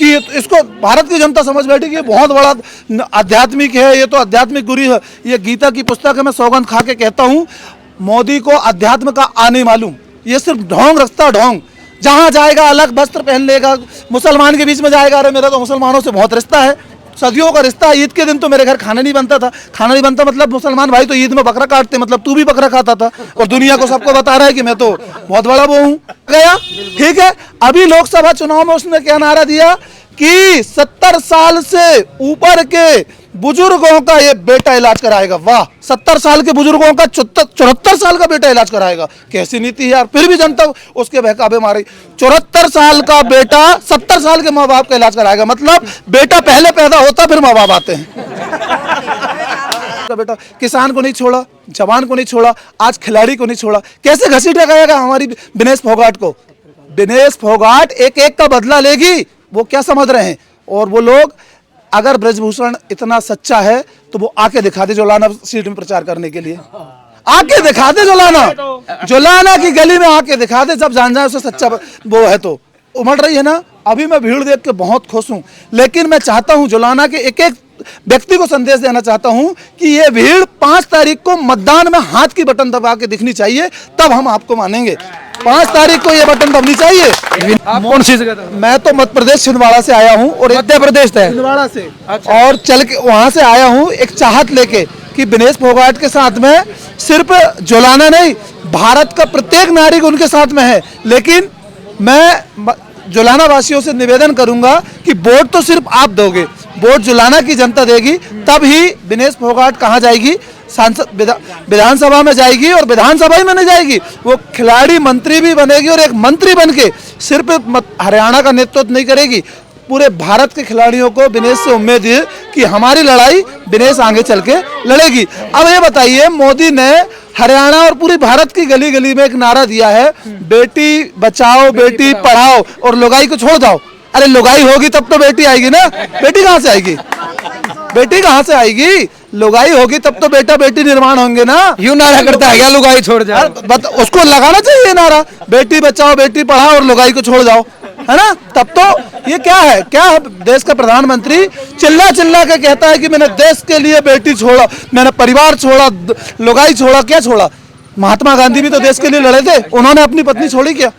कि इसको भारत की जनता समझ बैठी कि ये बहुत बड़ा आध्यात्मिक है, ये तो आध्यात्मिक गुरु है। ये गीता की पुस्तक है, मैं सौगंध खा के कहता हूँ, मोदी को अध्यात्म का आने मालूम। ये सिर्फ ढोंग रखता ढोंग, जहाँ जाएगा अलग वस्त्र पहन लेगा, मुसलमान के बीच में जाएगा। अरे मेरा तो मुसलमानों से बहुत रिश्ता है, सदियों का रिश्ता। ईद के दिन तो मेरे घर खाना नहीं बनता था। खाना नहीं बनता मतलब मुसलमान भाई तो ईद में बकरा काटते, मतलब तू भी बकरा खाता था और दुनिया को सबको बता रहा है कि मैं तो बहुत बड़ा वो हूँ। गया ठीक है। अभी लोकसभा चुनाव में उसने क्या नारा दिया कि 70 साल से ऊपर के बुजुर्गों का ये बेटा इलाज कराएगा। वाह, 70 साल के बुजुर्गों का 74 साल का बेटा इलाज कराएगा। कैसी नीति है यार। फिर भी जनता उसके बहकावे मारी। 74 साल का बेटा 70 साल के माँ बाप का इलाज कराएगा, मतलब बेटा पहले पैदा होता फिर माँ बाप आते हैं। बेटा किसान को नहीं छोड़ा, जवान को नहीं छोड़ा, आज खिलाड़ी को नहीं छोड़ा। कैसे घसीटा गएगा हमारी विनेश फोगाट को। विनेश फोगाट एक एक का बदला लेगी, वो क्या समझ रहे हैं। और वो लोग अगर ब्रजभूषण इतना सच्चा है तो वो आके दिखा दे जोलाना सीट में प्रचार करने के लिए। आके दिखा दे जोलाना की गली में आके दिखा दे, जब जान जाए उसे सच्चा वो है तो। उमड़ रही है ना। अभी मैं भीड़ देख के बहुत खुश हूं, लेकिन मैं चाहता हूं जोलाना के एक एक व्यक्ति को संदेश देना चाहता हूं कि ये भीड़ 5 तारीख को मतदान में हाथ की बटन दबा के दिखनी चाहिए, तब हम आपको मानेंगे। 5 तारीख को ये बटन दबनी चाहिए। आप कौन सी जगह? मैं तो मध्य प्रदेश छिंदवाड़ा से आया हूँ और मध्य प्रदेश है छिंदवाड़ा से। अच्छा। और चल के वहां से आया हूँ एक चाहत लेके कि विनेश फोगाट के साथ में सिर्फ जोलाना नहीं, भारत का प्रत्येक नागरिक उनके साथ में है। लेकिन मैं जोलाना वासियों से निवेदन करूंगा कि वोट तो सिर्फ आप दोगे, वोट जोलाना की जनता देगी, तब ही विनेश फोगाट कहाँ जाएगी, सांसद विधानसभा में जाएगी। और विधानसभा ही में नहीं जाएगी, वो खिलाड़ी मंत्री भी बनेगी और एक मंत्री बन के सिर्फ हरियाणा का नेतृत्व नहीं करेगी, पूरे भारत के खिलाड़ियों को विनेश से उम्मीद है कि हमारी लड़ाई विनेश आगे चल के लड़ेगी। अब ये बताइए, मोदी ने हरियाणा और पूरी भारत की गली गली में एक नारा दिया है, बेटी बचाओ बेटी पढ़ाओ और लुगाई को छोड़ जाओ। अरे लुगाई होगी तब तो बेटी आएगी ना, बेटी कहाँ से आएगी, बेटी कहाँ से आएगी। लुगाई होगी तब तो बेटा बेटी निर्माण होंगे ना। यूं नारा करता है क्या, लुगाई छोड़ जाओ। उसको लगाना चाहिए नारा, बेटी बचाओ बेटी पढ़ाओ और लुगाई को छोड़ जाओ, है ना। तब तो ये क्या है, क्या है देश का प्रधानमंत्री चिल्ला चिल्ला के कहता है कि मैंने देश के लिए बेटी छोड़ा, मैंने परिवार छोड़ा, लुगाई छोड़ा। क्या छोड़ा? महात्मा गांधी भी तो देश के लिए लड़े थे, उन्होंने अपनी पत्नी छोड़ी क्या?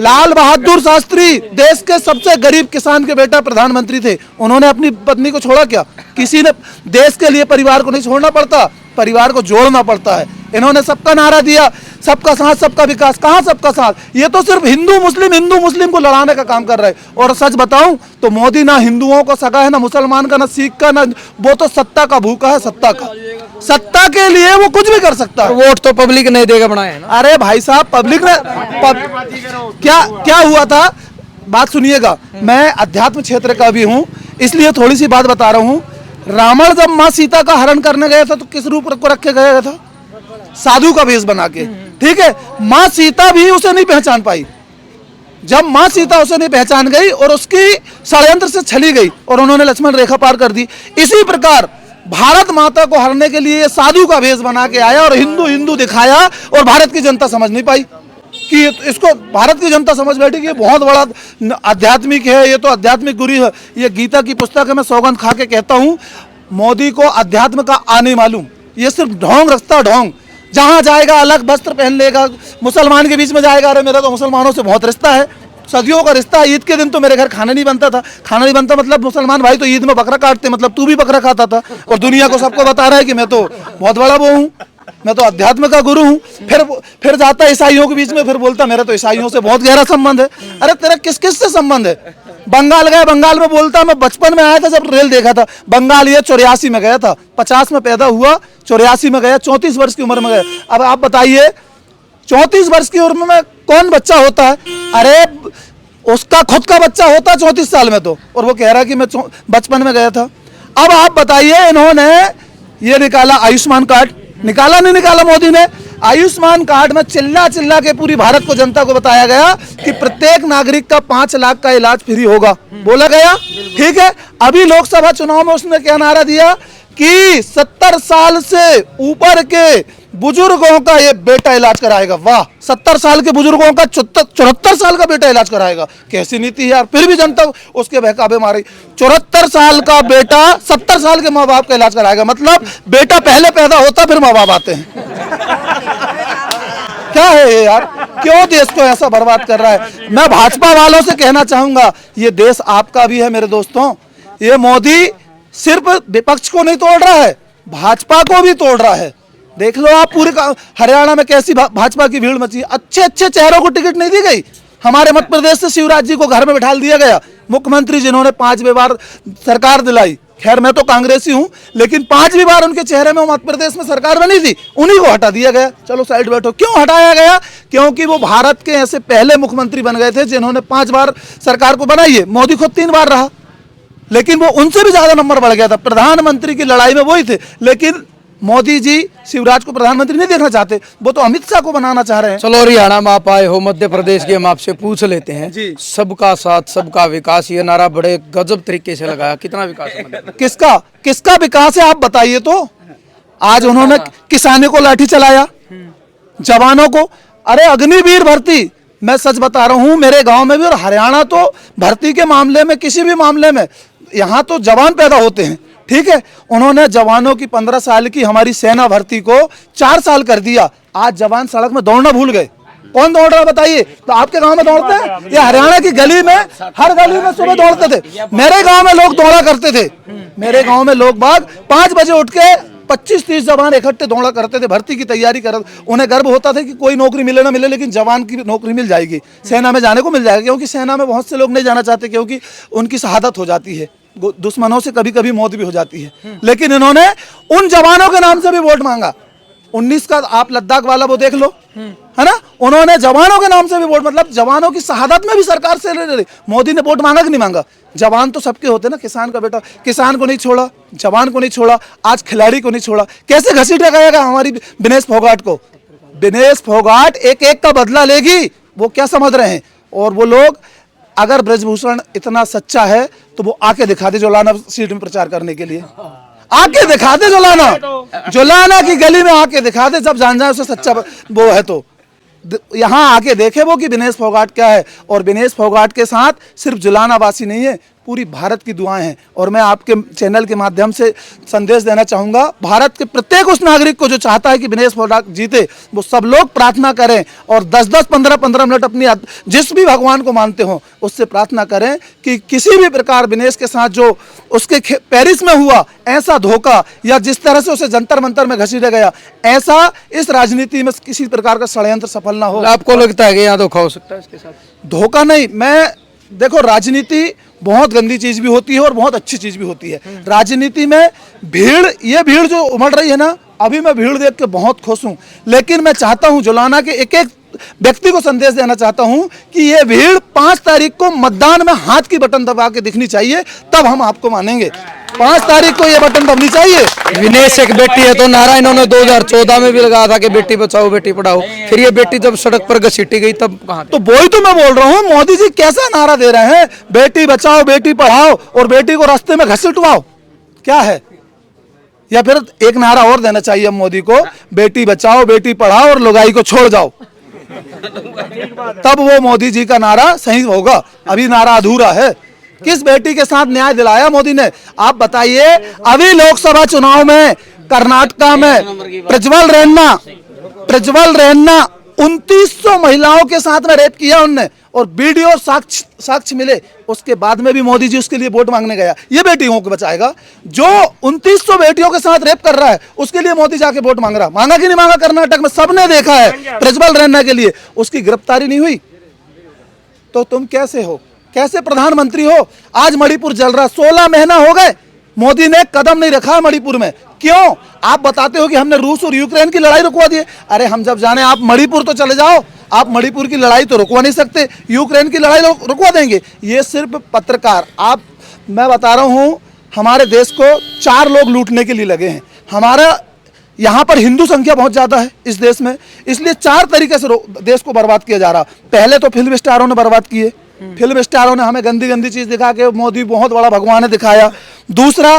लाल बहादुर शास्त्री देश के सबसे गरीब किसान के बेटा प्रधानमंत्री थे, उन्होंने अपनी पत्नी को छोड़ा क्या? किसी ने देश के लिए परिवार को नहीं छोड़ना पड़ता, परिवार को जोड़ना पड़ता है। इन्होंने सबका नारा दिया, सबका साथ सबका विकास। कहाँ सबका साथ? ये तो सिर्फ हिंदू मुस्लिम को लड़ाने का काम कर रहे हैं। और सच बताऊं तो मोदी ना हिंदुओं को सगा है, ना मुसलमान का, ना सिख का, ना वो तो सत्ता का भूखा है, सत्ता का। सत्ता के लिए वो कुछ भी कर सकता है। वोट तो पब्लिक नहीं देगा बनाए है ना। अरे भाई साहब, पब्लिक ने क्या हुआ था, बात सुनिएगा। मैं अध्यात्म क्षेत्र का भी हूँ, इसलिए थोड़ी सी बात बता रहा हूँ। रावण जब माँ सीता का हरण करने गया था तो किस रूप को रख के गया था? साधु का वेश बना के, ठीक है। माँ सीता भी उसे नहीं पहचान पाई। जब माँ सीता उसे नहीं पहचान गई और उसकी षड्यंत्र से छली गई और उन्होंने लक्ष्मण रेखा पार कर दी, इसी प्रकार भारत माता को हरने के लिए साधु का वेश बना के आया और हिंदू दिखाया और भारत की जनता समझ नहीं पाई कि इसको भारत की जनता समझ बैठी कि ये बहुत बड़ा आध्यात्मिक है, ये तो आध्यात्मिक गुरु है। ये गीता की पुस्तक है, मैं सौगंध खा के कहता हूँ, मोदी को अध्यात्म का आने मालूम। ये सिर्फ ढोंग रखता ढोंग, जहाँ जाएगा अलग वस्त्र पहन लेगा, मुसलमान के बीच में जाएगा। अरे मेरा तो मुसलमानों से बहुत रिश्ता है, सदियों का रिश्ता है। ईद के दिन तो मेरे घर खाना नहीं बनता था। खाना नहीं बनता मतलब मुसलमान भाई तो ईद में बकरा काटते, मतलब तू भी बकरा खाता था और दुनिया को सबको बता रहा है कि मैं तो बहुत बड़ा वो हूँ, मैं तो अध्यात्म का गुरु हूँ। फिर जाता ईसाइयों के बीच में, फिर बोलता मेरा तो ईसाइयों से बहुत गहरा संबंध है। अरे तेरा किस किस से संबंध है? बंगाल गया, बंगाल में बोलता मैं बचपन में आया था जब रेल देखा था। बंगाल ये 84 में गया था, 50 में पैदा हुआ, 84 में गया, 34 वर्ष की उम्र में गया। अब आप बताइए 34 वर्ष की उम्र में कौन बच्चा होता है? अरे उसका खुद का बच्चा होता 34 साल में तो, और वो कह रहा कि मैं बचपन में गया था। अब आप बताइए, इन्होंने ये निकाला आयुष्मान कार्ड, निकाला नहीं निकाला मोदी ने? आयुष्मान कार्ड में चिल्ला चिल्ला के पूरी भारत को जनता को बताया गया कि प्रत्येक नागरिक का 5 लाख का इलाज फ्री होगा, बोला गया, ठीक है। अभी लोकसभा चुनाव में उसने क्या नारा दिया कि 70 साल से ऊपर के बुजुर्गों का ये बेटा इलाज कराएगा। वाह, 70 साल के बुजुर्गों का 74 साल का बेटा इलाज कराएगा। कैसी नीति है यार। फिर भी जनता उसके बहकावे मारी। 74 साल का बेटा 70 साल के माँ बाप का इलाज कराएगा। मतलब बेटा पहले पैदा होता फिर माँ बाप आते हैं। क्या है ये यार, क्यों देश को ऐसा बर्बाद कर रहा है। मैं भाजपा वालों से कहना चाहूंगा, ये देश आपका भी है मेरे दोस्तों। ये मोदी सिर्फ विपक्ष को नहीं तोड़ रहा है, भाजपा को भी तोड़ रहा है। देख लो आप पूरे हरियाणा में कैसी भाजपा की भीड़ मची। अच्छे अच्छे चेहरों को टिकट नहीं दी गई। हमारे मध्य प्रदेश से शिवराज जी को घर में बिठा दिया गया, मुख्यमंत्री जिन्होंने 5वीं बार सरकार दिलाई। खैर मैं तो कांग्रेसी हूं, लेकिन 5वीं बार उनके चेहरे में मध्य प्रदेश में सरकार बनी थी, उन्हीं को हटा दिया गया। चलो साइड बैठो। क्यों हटाया गया? क्योंकि वो भारत के ऐसे पहले मुख्यमंत्री बन गए थे जिन्होंने 5 बार सरकार को बनाई है। मोदी खुद 3 बार रहा, लेकिन वो उनसे भी ज्यादा नंबर बढ़ गया था। प्रधानमंत्री की लड़ाई में वही थे, लेकिन मोदी जी शिवराज को प्रधानमंत्री नहीं देखना चाहते, वो तो अमित शाह को बनाना चाह रहे हैं। चलो हरियाणा में आप आए हो, मध्य प्रदेश की हम आपसे पूछ लेते हैं जी। सबका साथ सबका विकास, ये नारा बड़े गजब तरीके से लगाया। कितना विकास है मध्य प्रदेश? किसका विकास है आप बताइए तो। आज उन्होंने किसानों को लाठी चलाया, जवानों को। अरे अग्निवीर भर्ती, मैं सच बता रहा हूं, मेरे गांव में भी और हरियाणा तो भर्ती के मामले में, किसी भी मामले में यहाँ तो जवान पैदा होते हैं। ठीक है, उन्होंने जवानों की 15 साल की हमारी सेना भर्ती को 4 साल कर दिया। आज जवान सड़क में दौड़ना भूल गए। कौन दौड़ रहा है बताइए? तो आपके गांव में दौड़ते हैं? या हरियाणा की गली में, हर गली में सुबह दौड़ते थे। मेरे गांव में लोग दौड़ा करते थे। मेरे गांव में लोग बाग 5 बजे उठ के 25-30 जवान इकट्ठे दौड़ा करते थे, भर्ती की तैयारी कर। उन्हें गर्व होता था कि कोई नौकरी मिले ना मिले, लेकिन जवान की नौकरी मिल जाएगी, सेना में जाने को मिल जाएगा। क्योंकि सेना में बहुत से लोग नहीं जाना चाहते, क्योंकि उनकी शहादत हो जाती है, दुश्मनों से कभी कभी मौत भी हो जाती है। लेकिन इन्होंने उन जवानों के नाम से भी वोट मांगा। 19 का आप लद्दाख वाला वो देख लो, है ना, उन्होंने जवानों के नाम से भी वोट, मतलब जवानों की शहादत में भी सरकार से ले। मोदी ने वोट मांगा कि नहीं मांगा? जवान तो सबके होते ना। किसान का बेटा, किसान को नहीं छोड़ा, जवान को नहीं छोड़ा, आज खिलाड़ी को नहीं छोड़ा। कैसे घसीटा गया हमारी विनेश फोगाट को? विनेश फोगाट एक एक का बदला लेगी, वो क्या समझ रहे हैं? और वो लोग, अगर ब्रजभूषण इतना सच्चा है तो वो आके दिखा दे जोलाना सीट में प्रचार करने के लिए। आके दिखा दे जोलाना की गली में आके दिखा दे, जब जान जाए उसे सच्चा वो है तो। यहाँ आके देखे वो कि विनेश फोगाट क्या है। और विनेश फोगाट के साथ सिर्फ जुलाना वासी नहीं है, पूरी भारत की दुआएं हैं। और मैं आपके चैनल के माध्यम से संदेश देना चाहूंगा, भारत के प्रत्येक उस नागरिक को जो चाहता है कि विनेश फोगाट जीते, वो सब लोग प्रार्थना करें और 10-10, 15-15 मिनट अपनी जिस भी भगवान को मानते हो उससे प्रार्थना करें कि किसी भी प्रकार विनेश के साथ जो उसके पेरिस में हुआ ऐसा धोखा, या जिस तरह से उसे जंतर मंतर में घसीटा गया, ऐसा इस राजनीति में किसी प्रकार का षड्यंत्र सफल ना हो। आपको लगता है कि यहाँ धोखा हो सकता है इसके साथ? धोखा नहीं, मैं देखो, राजनीति बहुत गंदी चीज भी होती है और बहुत अच्छी चीज भी होती है। राजनीति में भीड़, ये भीड़ जो उमड़ रही है ना, अभी मैं भीड़ देख के बहुत खुश हूं। लेकिन मैं चाहता हूं, जुलाना के एक एक व्यक्ति को संदेश देना चाहता हूं कि ये भीड़ 5 तारीख को मतदान में हाथ की बटन दबा के दिखनी चाहिए, तब हम आपको मानेंगे। 5 तारीख को ये बटन दबनी चाहिए। विनेश एक बेटी है, तो नारा इन्होंने 2014 में भी लगाया था कि बेटी बचाओ बेटी पढ़ाओ। फिर ये बेटी जब सड़क पर घसीटी गई तब कहाँ? तो वही तो मैं बोल रहा हूँ, मोदी जी कैसा नारा दे रहे हैं, बेटी बचाओ बेटी पढ़ाओ, और बेटी को रास्ते में घसीटवाओ। क्या है? या फिर एक नारा और देना चाहिए मोदी को, बेटी बचाओ बेटी पढ़ाओ और लुगाई को छोड़ जाओ। तब वो मोदी जी का नारा सही होगा। अभी नारा अधूरा है। किस बेटी के साथ न्याय दिलाया मोदी ने? आप बताइए। अभी लोकसभा चुनाव में कर्नाटका में प्रज्वल रेन्ना 2900 महिलाओं के साथ में रेप किया उनने, और वीडियो साक्ष्य मिले। उसके बाद में भी मोदी जी उसके लिए वोट मांगने गया। ये बेटियों को बचाएगा? जो 2900 बेटियों के साथ रेप कर रहा है उसके लिए मोदी जाके वोट मांग रहा। मांगा कि नहीं मांगा? कर्नाटक में सबने देखा है। प्रज्वल रेन्ना के लिए उसकी गिरफ्तारी नहीं हुई, तो तुम कैसे हो? कैसे प्रधानमंत्री हो? आज मणिपुर जल रहा, 16 महीना हो गए, मोदी ने कदम नहीं रखा मणिपुर में। क्यों? आप बताते हो कि हमने रूस और यूक्रेन की लड़ाई रुकवा दी। अरे हम जब जाने, आप मणिपुर तो चले जाओ, आप मणिपुर की लड़ाई तो रुकवा नहीं सकते, यूक्रेन की लड़ाई रुकवा देंगे? ये सिर्फ पत्रकार, आप, मैं बता रहा हूं, हमारे देश को 4 लोग लूटने के लिए लगे हैं। हमारा यहाँ पर हिंदू संख्या बहुत ज्यादा है इस देश में, इसलिए 4 तरीके से देश को बर्बाद किया जा रहा। पहले तो फिल्म स्टारों ने बर्बाद किए, फिल्म स्टारों ने हमें गंदी गंदी चीज दिखा के मोदी बहुत बड़ा भगवान है दिखाया। दूसरा,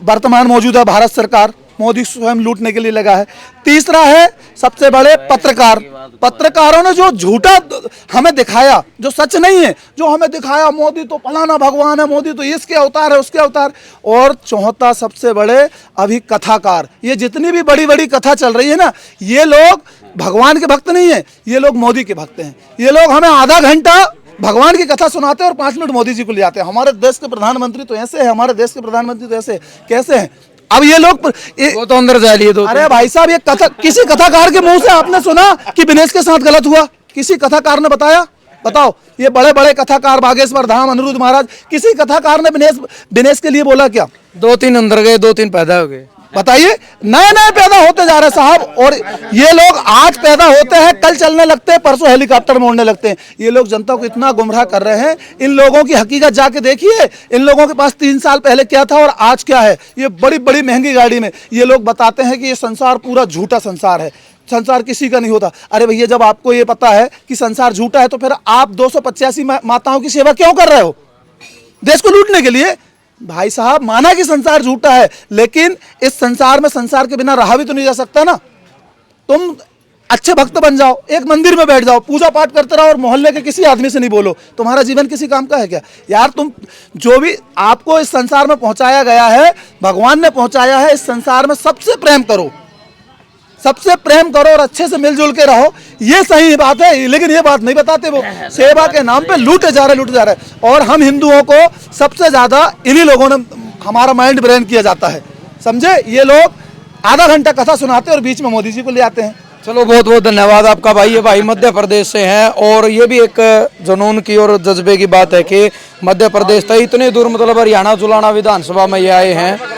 वर्तमान मौजूदा भारत सरकार, मोदी स्वयं लूटने के लिए लगा है। तीसरा है सबसे बड़े पत्रकार, पत्रकारों ने जो झूठा हमें दिखाया, जो सच नहीं है, जो हमें दिखाया मोदी तो फलाना भगवान है, मोदी तो इसके अवतार है, उसके अवतार। और चौथा सबसे बड़े अभी कथाकार, ये जितनी भी बड़ी बड़ी कथा चल रही है ना, ये लोग भगवान के भक्त नहीं है, ये लोग मोदी के भक्त हैं। ये लोग हमें आधा घंटा भगवान की कथा सुनाते हैं और 5 मिनट मोदी जी को ले आते हैं। हमारे देश के प्रधानमंत्री तो ऐसे हैं, हमारे देश के प्रधानमंत्री तो ऐसे कैसे हैं। अब ये लोग वो तो अंदर जा लिए। अरे भाई साहब, ये कथा किसी कथाकार के मुंह से आपने सुना कि विनेश के साथ गलत हुआ? किसी कथाकार ने बताया? बताओ। ये बड़े बड़े कथाकार बागेश्वर धाम, अनिरुद्ध महाराज, किसी कथाकार ने विनेश के लिए बोला क्या? 2-3 अंदर गए, 2-3 पैदा हो गए। बताइए, नए नए पैदा होते जा रहे साहब। और ये लोग आज पैदा होते हैं, कल चलने लगते हैं, परसों हेलीकॉप्टर में उड़ने लगते हैं। ये लोग जनता को इतना गुमराह कर रहे हैं। इन लोगों की हकीकत जाके देखिए, इन लोगों के पास 3 साल पहले क्या था और आज क्या है। ये बड़ी बड़ी महंगी गाड़ी में ये लोग बताते हैं कि ये संसार पूरा झूठा संसार है, संसार किसी का नहीं होता। अरे भैया, जब आपको ये पता है कि संसार झूठा है तो फिर आप 285 माताओं की सेवा क्यों कर रहे हो? देश को लूटने के लिए? भाई साहब, माना कि संसार झूठा है, लेकिन इस संसार में संसार के बिना रहा भी तो नहीं जा सकता ना। तुम अच्छे भक्त बन जाओ, एक मंदिर में बैठ जाओ, पूजा पाठ करते रहो और मोहल्ले के किसी आदमी से नहीं बोलो, तुम्हारा जीवन किसी काम का है क्या यार? तुम जो भी आपको इस संसार में पहुंचाया गया है, भगवान ने पहुंचाया है, इस संसार में सबसे प्रेम करो, सबसे प्रेम करो और अच्छे से मिलजुल के रहो। ये सही बात है, लेकिन ये बात नहीं बताते वो। सेवा के नाम पे लूटे जा रहे। और हम हिंदुओं को सबसे ज्यादा इन्हीं लोगों ने हमारा माइंड ब्रेन किया जाता है, समझे? ये लोग आधा घंटा कथा सुनाते और बीच में मोदी जी को ले आते हैं। चलो, बहुत बहुत धन्यवाद आपका भाई। ये भाई मध्य प्रदेश से हैं और ये भी एक जुनून की और जज्बे की बात है कि मध्य प्रदेश से इतने दूर, मतलब हरियाणा जुलाना विधानसभा में ये आए हैं।